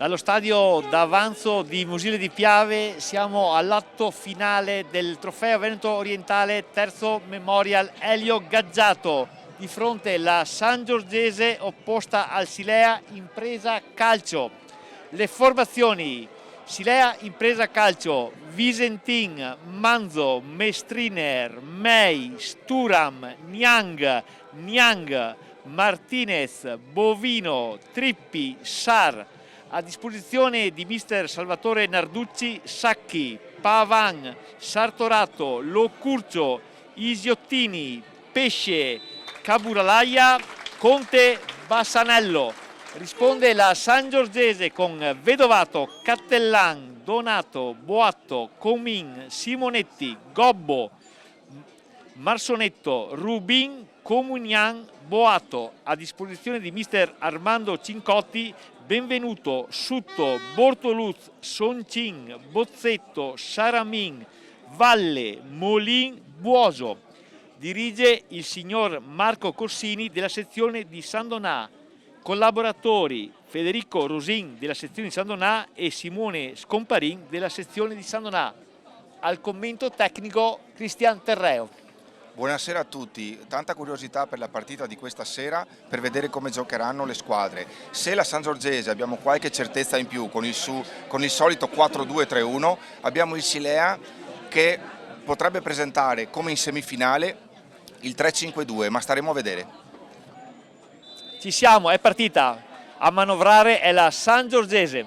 Dallo stadio d'Avanzo di Musile di Piave siamo all'atto finale del Trofeo Veneto Orientale terzo Memorial Elio Gaggiato. Di fronte la Sangiorgese opposta al Silea Impresa Calcio. Le formazioni: Silea Impresa Calcio, Visentin, Manzo, Mestriner, May, Sturam, Niang, Martinez, Bovino, Trippi, Sar. A disposizione di mister Salvatore Narducci, Sacchi, Pavan, Sartorato, Locurcio, Isiottini, Pesce, Caburalaia, Conte, Bassanello. Risponde la Sangiorgese con Vedovato, Cattellan, Donato, Boatto, Comin, Simonetti, Gobbo, Marsonetto, Rubin, Comunian, Boato. A disposizione di mister Armando Cincotti, Benvenuto, Sutto, Bortoluz, Soncin, Bozzetto, Saramin, Valle, Molin, Buoso. Dirige il signor Marco Corsini della sezione di San Donà. Collaboratori: Federico Rosin della sezione di San Donà e Simone Scomparin della sezione di San Donà. Al commento tecnico Cristian Terreo. Buonasera a tutti, tanta curiosità per la partita di questa sera per vedere come giocheranno le squadre. Se la Sangiorgese abbiamo qualche certezza in più con il solito 4-2-3-1, abbiamo il Silea che potrebbe presentare come in semifinale il 3-5-2, ma staremo a vedere. Ci siamo, è partita. A manovrare è la Sangiorgese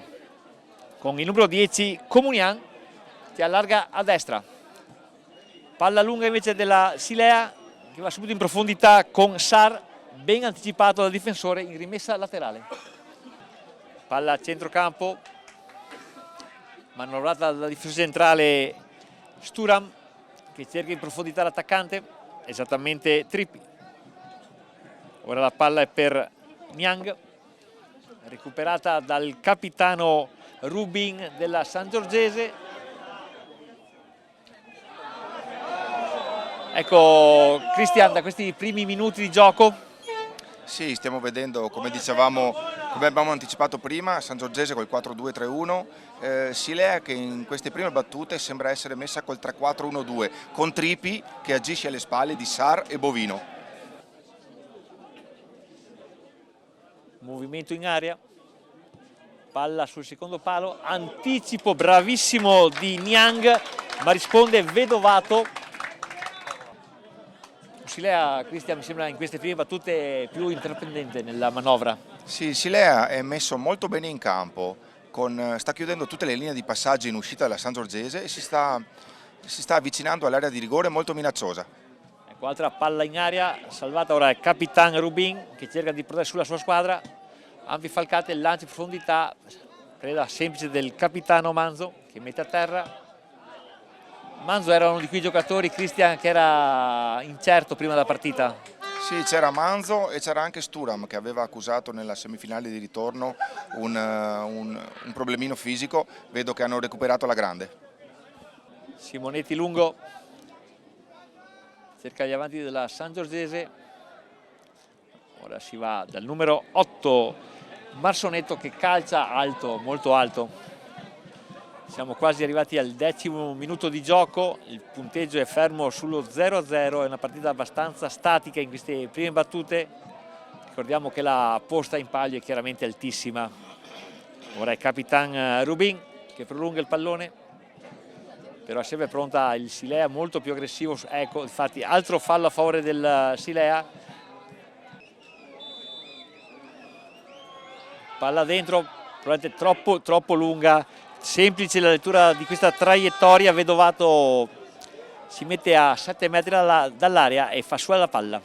con il numero 10 Comunian che allarga a destra. Palla lunga invece della Silea che va subito in profondità con Sar, ben anticipato dal difensore in rimessa laterale. Palla a centrocampo, manovrata dalla difesa centrale Sturam che cerca in profondità l'attaccante, esattamente Trippi. Ora la palla è per Niang, recuperata dal capitano Rubin della Sangiorgese. Ecco Cristian, da questi primi minuti di gioco. Sì, stiamo vedendo, come dicevamo, come abbiamo anticipato prima, Sangiorgese col 4-2-3-1, Silea che in queste prime battute sembra essere messa col 3-4-1-2, con Trippi che agisce alle spalle di Sar e Bovino. Movimento in aria, palla sul secondo palo, anticipo bravissimo di Niang, ma risponde Vedovato. Silea, Cristian, mi sembra in queste prime battute più intraprendente nella manovra. Sì, Silea è messo molto bene in campo, sta chiudendo tutte le linee di passaggio in uscita della Sangiorgese e si sta avvicinando all'area di rigore molto minacciosa. Ecco, altra palla in aria, salvata ora è Capitan Rubin che cerca di portare sulla sua squadra. Ampi falcate, lancio in profondità, preda semplice del capitano Manzo che mette a terra. Manzo era uno di quei giocatori, Cristian, che era incerto prima della partita. Sì, c'era Manzo e c'era anche Sturam che aveva accusato nella semifinale di ritorno un problemino fisico, vedo che hanno recuperato la grande. Simonetti lungo, cerca gli avanti della Sangiorgese, ora si va dal numero 8 Marsonetto che calcia alto, molto alto. Siamo quasi arrivati al 10° minuto di gioco, il punteggio è fermo sullo 0-0, è una partita abbastanza statica in queste prime battute. Ricordiamo che la posta in palio è chiaramente altissima. Ora è Capitan Rubin che prolunga il pallone, però è sempre pronta il Silea, molto più aggressivo. Ecco, infatti altro fallo a favore del Silea. Palla dentro, probabilmente troppo lunga. Semplice la lettura di questa traiettoria, Vedovato si mette a 7 metri dall'area e fa sua la palla.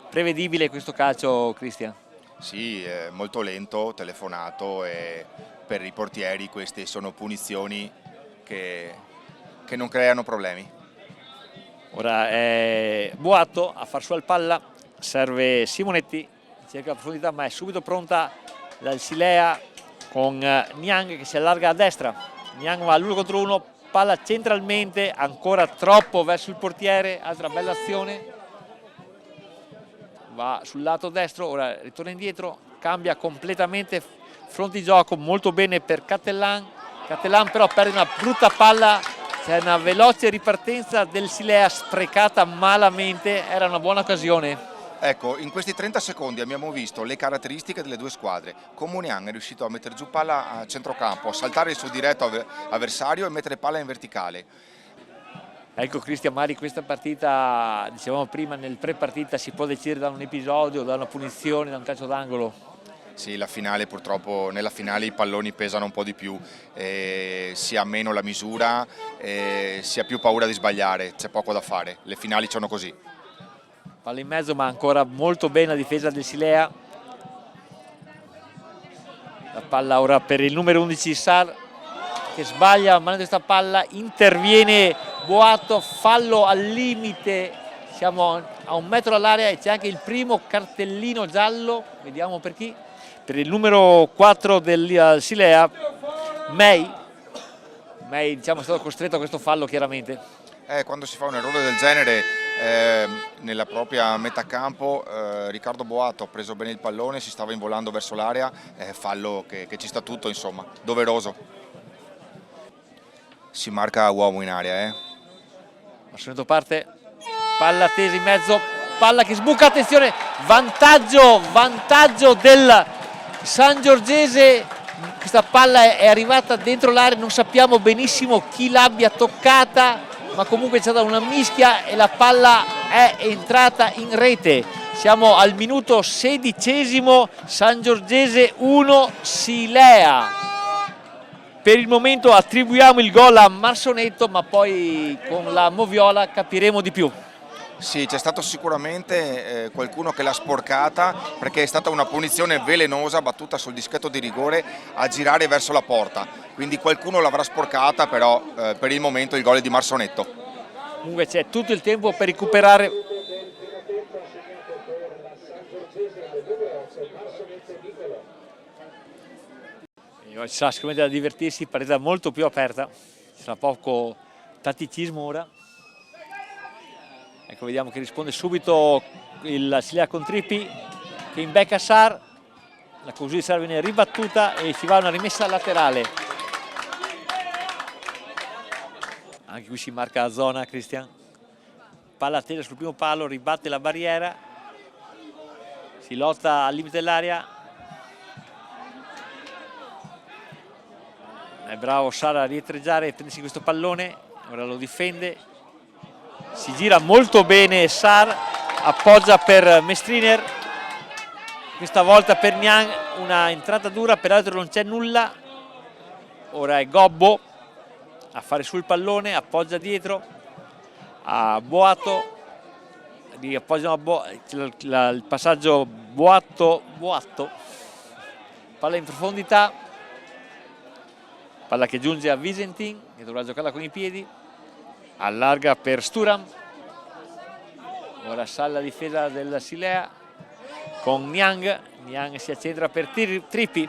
Prevedibile questo calcio, Cristian? Sì, è molto lento, telefonato e per i portieri queste sono punizioni che non creano problemi. Ora è Boato a far sua la palla, serve Simonetti, cerca la profondità ma è subito pronta dal Silea con Niang che si allarga a destra. Niang va all'1 contro 1, palla centralmente, ancora troppo verso il portiere, altra bella azione, va sul lato destro, ora ritorna indietro, cambia completamente fronte di gioco molto bene per Cattelan. Cattelan però perde una brutta palla, c'è una veloce ripartenza del Silea sprecata malamente, era una buona occasione. Ecco, in questi 30 secondi abbiamo visto le caratteristiche delle due squadre. Comuniang è riuscito a mettere giù palla a centrocampo, a saltare il suo diretto avversario e mettere palla in verticale. Ecco Cristian, magari questa partita, dicevamo prima, nel pre-partita si può decidere da un episodio, da una punizione, da un calcio d'angolo. Sì, la finale purtroppo, nella finale i palloni pesano un po' di più, si ha meno la misura, si ha più paura di sbagliare, c'è poco da fare, le finali sono così. Palla in mezzo, ma ancora molto bene la difesa del Silea. La palla ora per il numero 11 Sar, che sbaglia mandando questa palla, interviene Boato, fallo al limite, siamo a 1 metro dall'area e c'è anche il primo cartellino giallo, vediamo per chi, per il numero 4 del Silea, May, diciamo, è stato costretto a questo fallo chiaramente. Quando si fa un errore del genere nella propria metà campo, Riccardo Boato ha preso bene il pallone, si stava involando verso l'area, fallo che ci sta tutto, insomma, doveroso. Si marca uomo in area. Marsoneto parte, palla tesa in mezzo, palla che sbuca, attenzione, vantaggio del Sangiorgese, questa palla è arrivata dentro l'area, non sappiamo benissimo chi l'abbia toccata, ma comunque c'è stata una mischia e la palla è entrata in rete. Siamo al minuto 16esimo, Sangiorgese 1, Silea. Per il momento attribuiamo il gol a Marsonetto, ma poi con la moviola capiremo di più. Sì, c'è stato sicuramente qualcuno che l'ha sporcata, perché è stata una punizione velenosa battuta sul dischetto di rigore a girare verso la porta, quindi qualcuno l'avrà sporcata, però per il momento il gol è di Marsonetto. Comunque c'è tutto il tempo per recuperare. Ci sarà sicuramente da divertirsi, partita molto più aperta, ci sarà poco tatticismo ora. Ecco, vediamo che risponde subito il Silea con Trippi, che imbecca Sar, la così di Sar viene ribattuta e si va a una rimessa laterale. Anche qui si marca la zona, Cristian. Palla tesa sul primo palo, ribatte la barriera, si lotta al limite dell'area. È bravo Sara a rientreggiare e prendersi questo pallone, ora lo difende, si gira molto bene Sar, appoggia per Mestriner, questa volta per Niang, una entrata dura, peraltro non c'è nulla, ora è Gobbo a fare sul pallone, appoggia dietro a Boato, appoggiano il passaggio Boato, palla in profondità. Palla che giunge a Visentin, che dovrà giocarla con i piedi, allarga per Sturam, ora sale la difesa del Silea con Niang si accentra per Trippi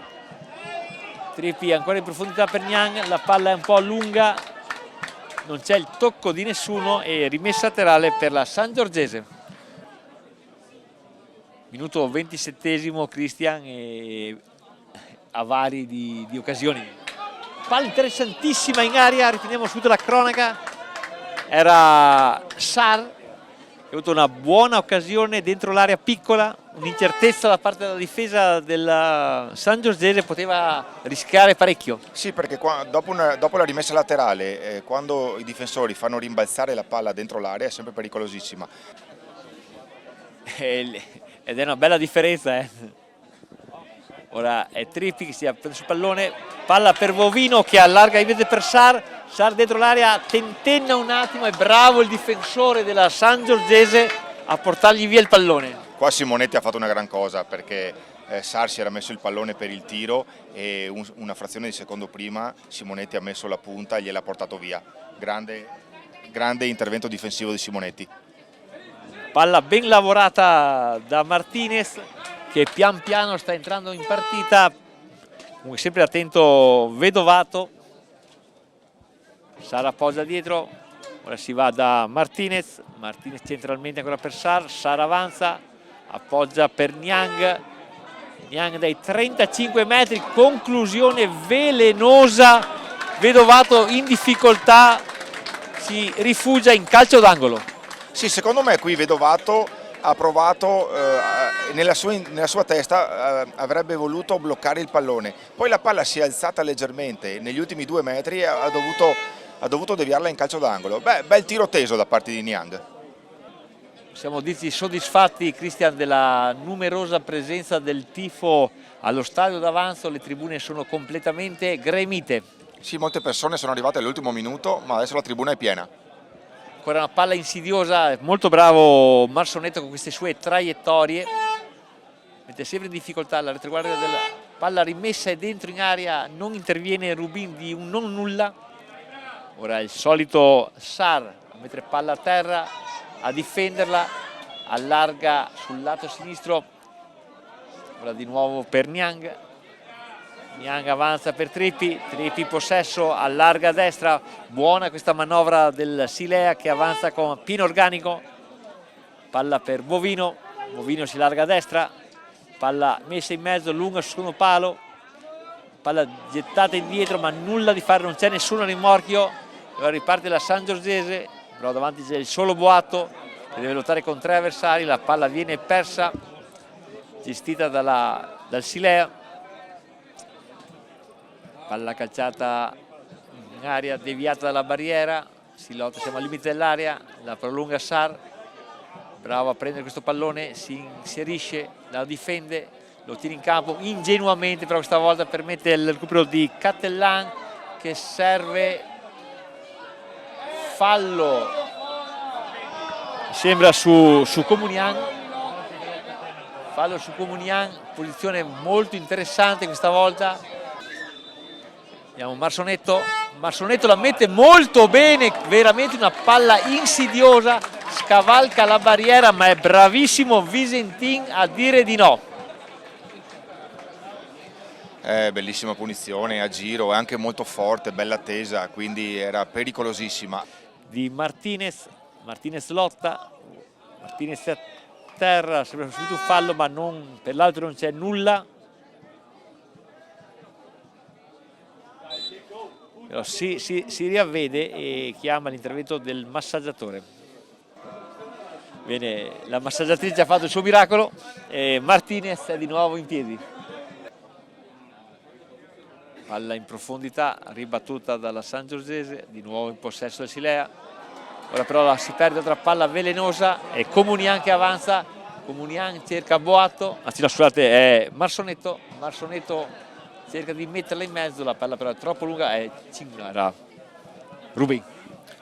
ancora in profondità per Niang, la palla è un po' lunga, non c'è il tocco di nessuno e rimessa laterale per la Sangiorgese. Minuto 27esimo, Cristian, e avari di occasioni. Palla interessantissima in aria, riprendiamo subito la cronaca, era Sar che ha avuto una buona occasione dentro l'area piccola, un'incertezza da parte della difesa della Sangiorgese, poteva rischiare parecchio. Sì, perché dopo la rimessa laterale, quando i difensori fanno rimbalzare la palla dentro l'area è sempre pericolosissima. Ed è una bella differenza, Ora è Trippi che si è preso sul pallone, palla per Vovino che allarga invece per Sar dentro l'area, tentenna un attimo, è bravo il difensore della Sangiorgese a portargli via il pallone. Qua Simonetti ha fatto una gran cosa, perché Sar si era messo il pallone per il tiro e una frazione di secondo prima Simonetti ha messo la punta e gliel'ha portato via. Grande intervento difensivo di Simonetti. Palla ben lavorata da Martinez, che pian piano sta entrando in partita, comunque sempre attento Vedovato. Sar appoggia dietro, ora si va da Martinez centralmente ancora per Sar avanza, appoggia per Niang, Niang dai 35 metri, conclusione velenosa, Vedovato in difficoltà, si rifugia in calcio d'angolo. Sì, secondo me qui Vedovato ha provato, nella sua testa avrebbe voluto bloccare il pallone, poi la palla si è alzata leggermente negli ultimi 2 metri e ha dovuto deviarla in calcio d'angolo. Bel tiro teso da parte di Niang. Siamo dirti soddisfatti, Cristian, della numerosa presenza del tifo allo stadio d'Avanzo, le tribune sono completamente gremite. Sì, molte persone sono arrivate all'ultimo minuto, ma adesso la tribuna è piena. Ancora una palla insidiosa, molto bravo Marsonetto con queste sue traiettorie, mette sempre in difficoltà la retroguardia della palla rimessa e dentro in area non interviene Rubin di un non nulla. Ora il solito Sar a mettere palla a terra, a difenderla, allarga sul lato sinistro, ora di nuovo per Niang. Niang avanza per Trippi, Trippi possesso, allarga a destra, buona questa manovra del Silea che avanza con pieno organico, palla per Bovino, Bovino si larga a destra, palla messa in mezzo, lunga sul secondo palo, palla gettata indietro ma nulla di fare, non c'è nessuno rimorchio, ora riparte la Sangiorgese, però davanti c'è il solo Boato che deve lottare con 3 avversari, la palla viene persa, gestita dal Silea. Palla calciata in aria, deviata dalla barriera, si lotta, siamo al limite dell'area, la prolunga Sar, bravo a prendere questo pallone, si inserisce, la difende, lo tira in campo ingenuamente, però questa volta permette il recupero di Cattelan che serve, fallo, sembra su Comuniang, fallo su Comuniang, posizione molto interessante questa volta. Vediamo Marsonetto, Marsonetto la mette molto bene, veramente una palla insidiosa, scavalca la barriera ma è bravissimo Visentin a dire di no. Bellissima punizione a giro, è anche molto forte, bella tesa, quindi era pericolosissima. Di Martinez, Martinez lotta, Martinez a terra, sembra subito un fallo ma per l'altro non c'è nulla. Però si riavvede e chiama l'intervento del massaggiatore. Bene, la massaggiatrice ha fatto il suo miracolo e Martinez è di nuovo in piedi. Palla in profondità, ribattuta dalla Sangiorgese, di nuovo in possesso del Silea. Ora però si perde altra palla velenosa e Comuniang che avanza, Comuniang cerca Boato, anzi no scusate è Marsonetto, Marsonetto cerca di metterla in mezzo, la palla però è troppo lunga e era Rubin.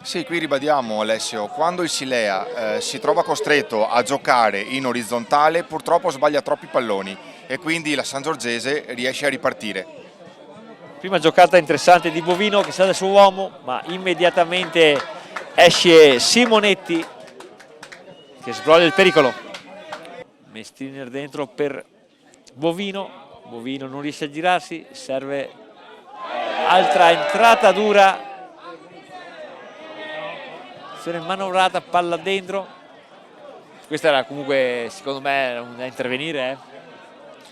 Sì, qui ribadiamo Alessio, quando il Silea si trova costretto a giocare in orizzontale purtroppo sbaglia troppi palloni e quindi la Sangiorgese riesce a ripartire. Prima giocata interessante di Bovino che sa del suo uomo ma immediatamente esce Simonetti che sbroglia il pericolo. Mestiner dentro per Bovino. Bovino non riesce a girarsi, serve altra entrata dura, azione manovrata, palla dentro, questa era comunque secondo me da intervenire.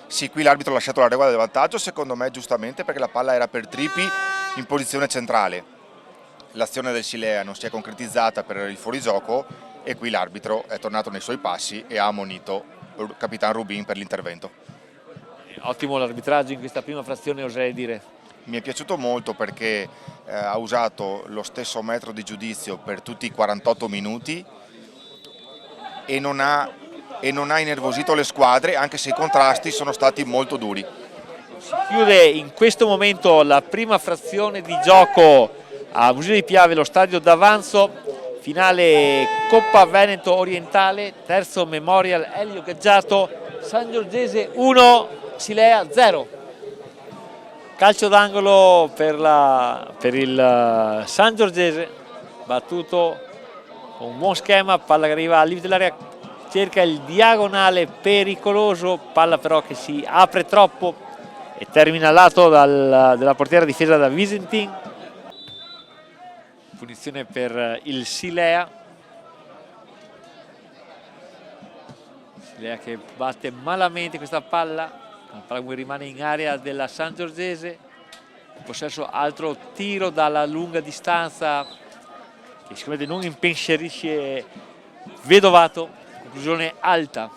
Sì, qui l'arbitro ha lasciato la regola del vantaggio, secondo me giustamente perché la palla era per Trippi in posizione centrale, l'azione del Silea non si è concretizzata per il fuorigioco e qui l'arbitro è tornato nei suoi passi e ha ammonito il capitano Rubin per l'intervento. Ottimo l'arbitraggio in questa prima frazione, oserei dire. Mi è piaciuto molto perché ha usato lo stesso metro di giudizio per tutti i 48 minuti e non ha innervosito le squadre, anche se i contrasti sono stati molto duri. Si chiude in questo momento la prima frazione di gioco a Museo di Piave, lo stadio d'Avanzo, finale Coppa Veneto Orientale, terzo Memorial Elio Gaggiato, Sangiorgese 1, Silea 0. Calcio d'angolo per il Sangiorgese, battuto con un buon schema, palla che arriva al limite dell'area, cerca il diagonale pericoloso, palla però che si apre troppo e termina al lato della portiera difesa da Visentin. Punizione per il Silea. Silea che batte malamente questa palla. La palla rimane in area della Sangiorgese, in possesso altro tiro dalla lunga distanza che sicuramente non impensierisce Vedovato, conclusione alta.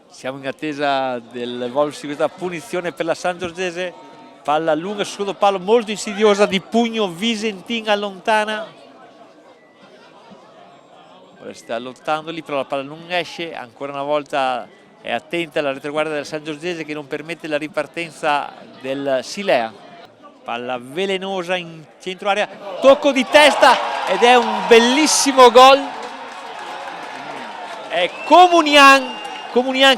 Siamo in attesa dell'evolversi di questa punizione per la Sangiorgese, palla lunga sul secondo palo molto insidiosa di pugno, Visentin allontana. Ora sta lottando lì, però la palla non esce, ancora una volta è attenta la retroguardia della Sangiorgese che non permette la ripartenza del Silea. Palla velenosa in centro area, tocco di testa ed è un bellissimo gol. È Comunian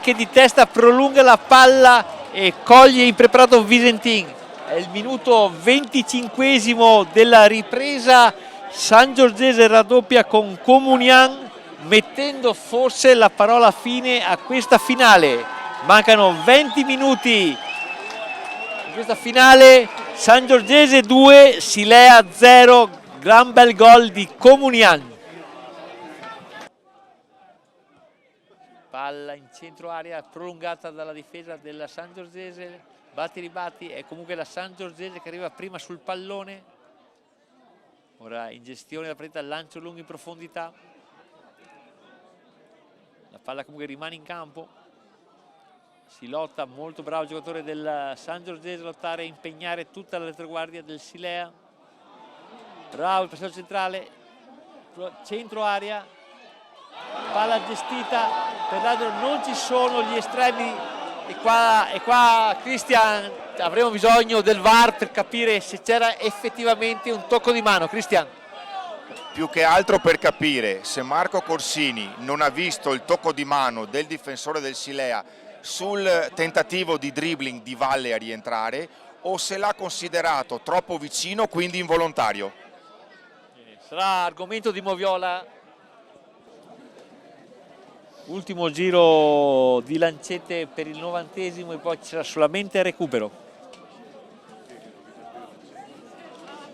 che di testa prolunga la palla e coglie impreparato Visentin. È il minuto 25esimo della ripresa, Sangiorgese raddoppia con Comunian, mettendo forse la parola fine a questa finale. Mancano 20 minuti in questa finale, Sangiorgese 2, Silea 0, gran bel gol di Comunian. Palla in centro area prolungata dalla difesa della Sangiorgese, batti ribatti, è comunque la Sangiorgese che arriva prima sul pallone. Ora in gestione la partita, lancio lungo in profondità. La palla comunque rimane in campo. Si lotta, molto bravo il giocatore del Sangiorgese a lottare e impegnare tutta la retroguardia del Silea. Bravo il passaggio centrale, centro area. Palla gestita, per l'altro non ci sono gli estremi e qua Cristian avremo bisogno del VAR per capire se c'era effettivamente un tocco di mano. Cristian. Più che altro per capire se Marco Corsini non ha visto il tocco di mano del difensore del Silea sul tentativo di dribbling di Valle a rientrare o se l'ha considerato troppo vicino, quindi involontario. Sarà argomento di Moviola. Ultimo giro di lancette per il 90esimo e poi ci sarà solamente il recupero.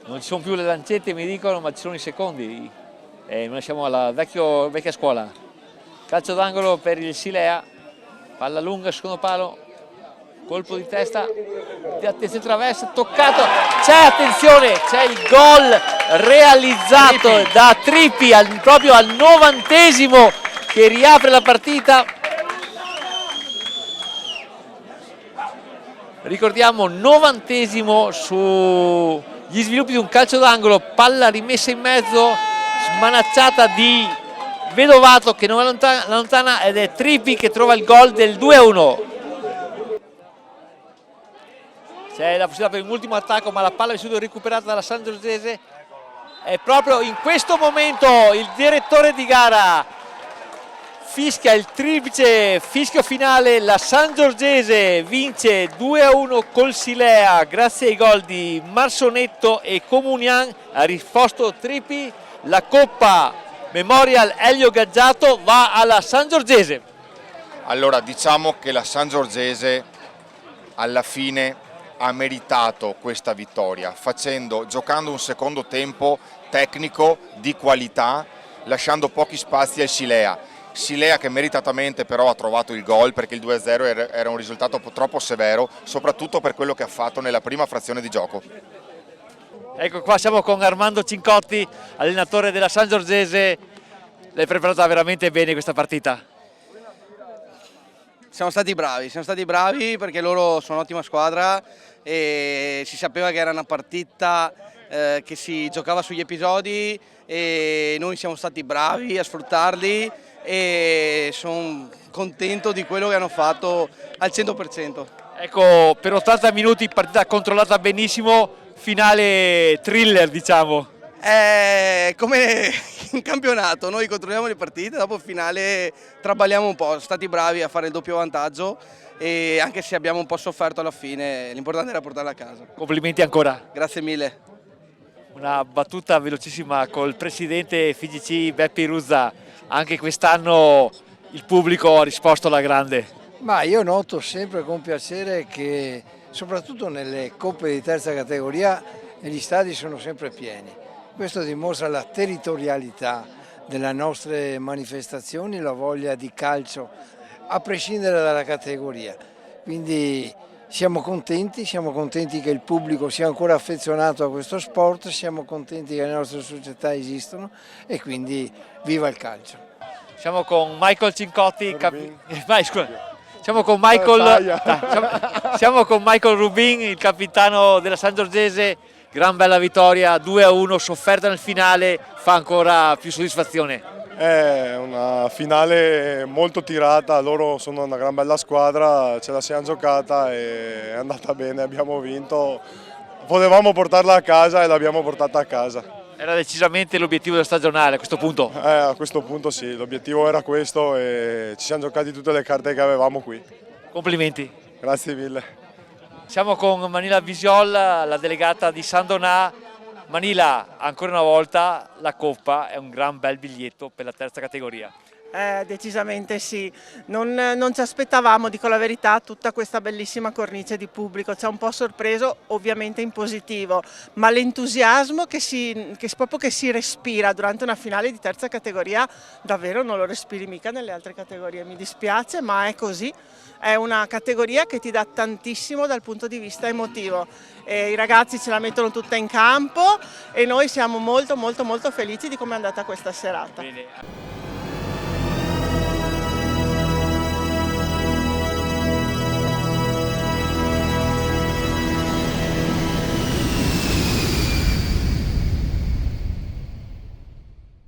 Non ci sono più le lancette, mi dicono, ma ci sono i secondi. Noi siamo alla vecchia scuola. Calcio d'angolo per il Silea, palla lunga, secondo palo, colpo di testa, attenzione traversa, toccato, c'è attenzione, c'è il gol realizzato da Trippi proprio al 90esimo. Che riapre la partita. Ricordiamo 90esimo sugli sviluppi di un calcio d'angolo, palla rimessa in mezzo, smanacciata di Vedovato che non la allontana ed è Trippi che trova il gol del 2-1. C'è la possibilità per un ultimo attacco, ma la palla è stata recuperata dalla Sangiorgese. È proprio in questo momento il direttore di gara fischia il triplice fischio finale, la Sangiorgese vince 2-1 col Silea grazie ai gol di Marsonetto e Comunian, ha risposto Trippi. La Coppa Memorial Elio Gaggiato va alla Sangiorgese. Allora diciamo che la Sangiorgese alla fine ha meritato questa vittoria giocando un secondo tempo tecnico di qualità, lasciando pochi spazi al Silea che meritatamente però ha trovato il gol, perché il 2-0 era un risultato troppo severo, soprattutto per quello che ha fatto nella prima frazione di gioco. Ecco qua siamo con Armando Cincotti, allenatore della Sangiorgese. L'hai preparata veramente bene questa partita? Siamo stati bravi perché loro sono un'ottima squadra e si sapeva che era una partita che si giocava sugli episodi e noi siamo stati bravi a sfruttarli e sono contento di quello che hanno fatto al 100%. Ecco, per 80 minuti partita controllata benissimo, finale thriller diciamo. Come in campionato, noi controlliamo le partite, dopo il finale traballiamo un po', siamo stati bravi a fare il doppio vantaggio e anche se abbiamo un po' sofferto alla fine, l'importante era portarla a casa. Complimenti ancora. Grazie mille. Una battuta velocissima col presidente FIGC Beppi Ruzza, anche quest'anno il pubblico ha risposto alla grande. Ma io noto sempre con piacere che soprattutto nelle coppe di terza categoria gli stadi sono sempre pieni. Questo dimostra la territorialità delle nostre manifestazioni, la voglia di calcio a prescindere dalla categoria. quindi siamo contenti che il pubblico sia ancora affezionato a questo sport, siamo contenti che le nostre società esistono e quindi viva il calcio. Siamo con Michael Cincotti, siamo con Michael, siamo con Michael Rubin, il capitano della Sangiorgese. Gran bella vittoria, 2-1, sofferta nel finale, fa ancora più soddisfazione. È una finale molto tirata, loro sono una gran bella squadra, ce la siamo giocata e è andata bene, abbiamo vinto. Potevamo portarla a casa e l'abbiamo portata a casa. Era decisamente l'obiettivo della stagionale a questo punto. A questo punto sì, l'obiettivo era questo e ci siamo giocati tutte le carte che avevamo qui. Complimenti. Grazie mille. Siamo con Manila Visiol, la delegata di San Donà. Manila, ancora una volta la Coppa è un gran bel biglietto per la terza categoria. Decisamente sì, non ci aspettavamo, dico la verità, tutta questa bellissima cornice di pubblico, ci ha un po' sorpreso, ovviamente in positivo, ma l'entusiasmo che si respira durante una finale di terza categoria davvero non lo respiri mica nelle altre categorie, mi dispiace ma è così, è una categoria che ti dà tantissimo dal punto di vista emotivo. I ragazzi ce la mettono tutta in campo e noi siamo molto felici di come è andata questa serata. Bene.